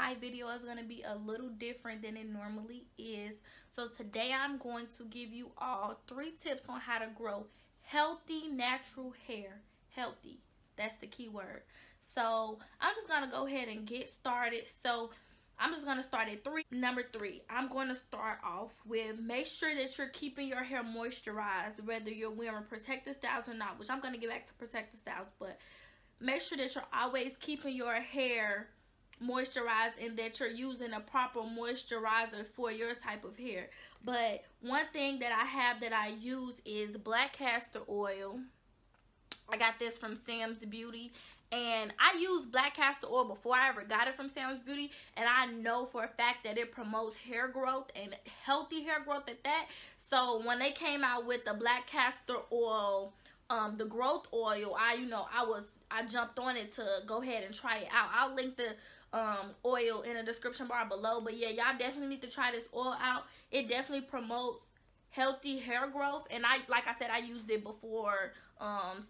my video is going to be a little different than it normally is. So today I'm going to give you all 3 tips on how to grow healthy natural hair. Healthy, that's the key word. So I'm just going to go ahead and get started. So I'm just going to start at 3. Number 3, I'm going to start off with make sure that you're keeping your hair moisturized, whether you're wearing protective styles or not, which I'm going to get back to protective styles, but make sure that you're always keeping your hair moisturized and that you're using a proper moisturizer for your type of hair. But one thing that I have that I use is black castor oil. I got this from Sam's Beauty, and I used black castor oil before I ever got it from Sam's Beauty, and I know for a fact that it promotes hair growth and healthy hair growth at that. So when they came out with the black castor oil, the growth oil, I jumped on it to go ahead and try it out. I'll link the oil in the description bar below, but yeah, y'all definitely need to try this oil out. It definitely promotes healthy hair growth, and like I said, I used it before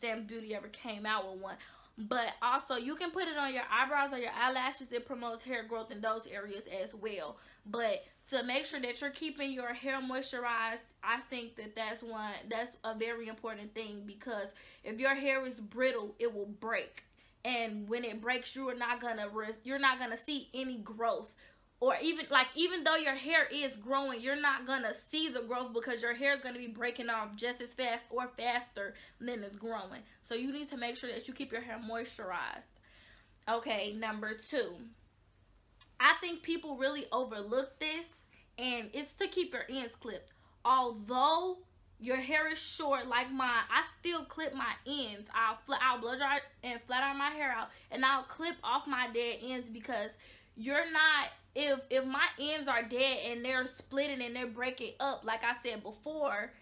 Sam's Beauty ever came out with one. But also, you can put it on your eyebrows or your eyelashes. It promotes hair growth in those areas as well. But to make sure that you're keeping your hair moisturized, I think that that's a very important thing, because if your hair is brittle, it will break. And when it breaks, you're not gonna see any growth. Or even though your hair is growing, you're not gonna see the growth, because your hair is gonna be breaking off just as fast or faster than it's growing. So you need to make sure that you keep your hair moisturized. Okay, number 2. I think people really overlook this, and it's to keep your ends clipped. Although your hair is short like mine, I still clip my ends. I'll blow dry and flat iron my hair out, and I'll clip off my dead ends, because you're not, if my ends are dead and they're splitting and they're breaking up, like I said before,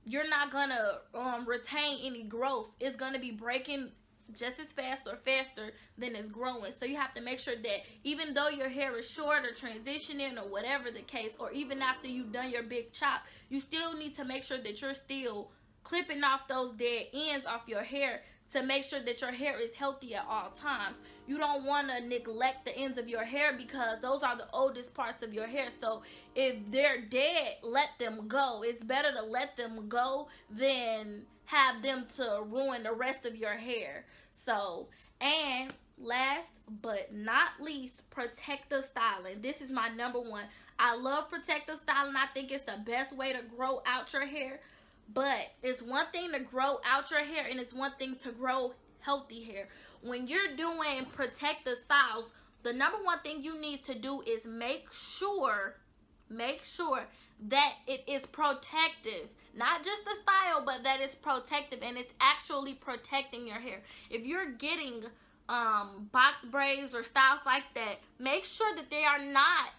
you're not gonna retain any growth. It's gonna be breaking just as fast or faster than it's growing. So you have to make sure that even though your hair is short or transitioning or whatever the case, or even after you've done your big chop, you still need to make sure that you're still clipping off those dead ends off your hair to make sure that your hair is healthy at all times. You don't want to neglect the ends of your hair, because those are the oldest parts of your hair. So if they're dead, let them go. It's better to let them go than have them to ruin the rest of your hair. So, and last but not least, protective styling. This is my number 1. I love protective styling. I think it's the best way to grow out your hair. But it's one thing to grow out your hair, and it's one thing to grow healthy hair. When you're doing protective styles, the number 1 thing you need to do is make sure that it is protective. Not just the style, but that it's protective and it's actually protecting your hair. If you're getting box braids or styles like that, make sure that they are not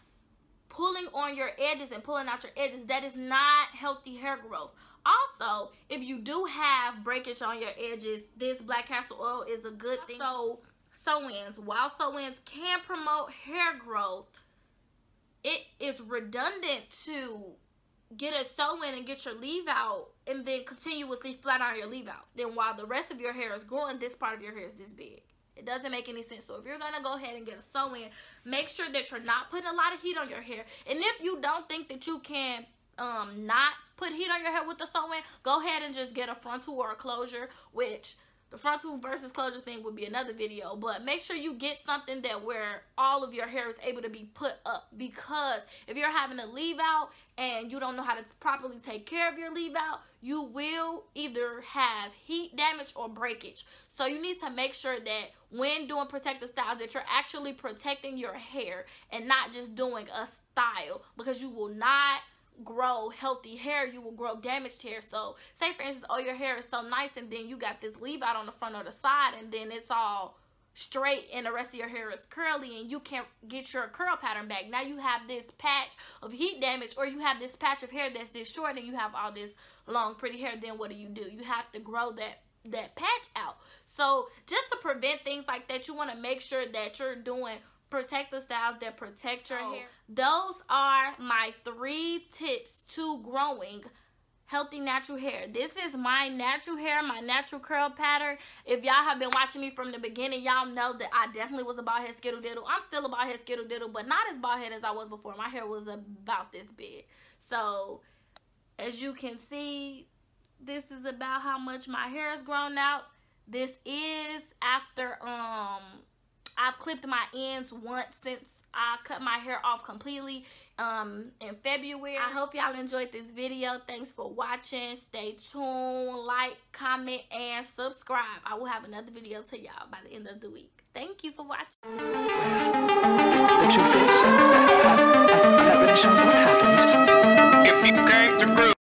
pulling on your edges and pulling out your edges. That is not healthy hair growth. Also, if you do have breakage on your edges, this black castor oil is a good thing. So, sew-ins. While sew-ins can promote hair growth, it is redundant to get a sew-in and get your leave out and then continuously flat iron your leave out. Then while the rest of your hair is growing, this part of your hair is this big. It doesn't make any sense. So if you're going to go ahead and get a sew-in, make sure that you're not putting a lot of heat on your hair. And if you don't think that you can not put heat on your hair with the sew-in, go ahead and just get a frontal or a closure, which the frontal versus closure thing would be another video. But make sure you get something that where all of your hair is able to be put up, because if you're having a leave out and you don't know how to properly take care of your leave out, you will either have heat damage or breakage. So you need to make sure that when doing protective styles that you're actually protecting your hair and not just doing a style, because you will not grow healthy hair, you will grow damaged hair. So say for instance, oh, your hair is so nice, and then you got this leave out on the front or the side, and then it's all straight and the rest of your hair is curly, and you can't get your curl pattern back. Now you have this patch of heat damage, or you have this patch of hair that's this short and you have all this long pretty hair. Then what do? You have to grow that patch out. So just to prevent things like that, you want to make sure that you're doing protective styles that protect your hair. Those are my 3 tips to growing healthy natural hair. This is my natural hair, my natural curl pattern. If y'all have been watching me from the beginning, y'all know that I definitely was a bald head skittle diddle. I'm still a bald head skittle diddle, but not as bald head as I was before. My hair was about this big. So as you can see, this is about how much my hair has grown out. This is after I've clipped my ends once since I cut my hair off completely in February. I hope y'all enjoyed this video. Thanks for watching. Stay tuned, like, comment, and subscribe. I will have another video to y'all by the end of the week. Thank you for watching. The truth is, I'm not really sure what happened. If you came to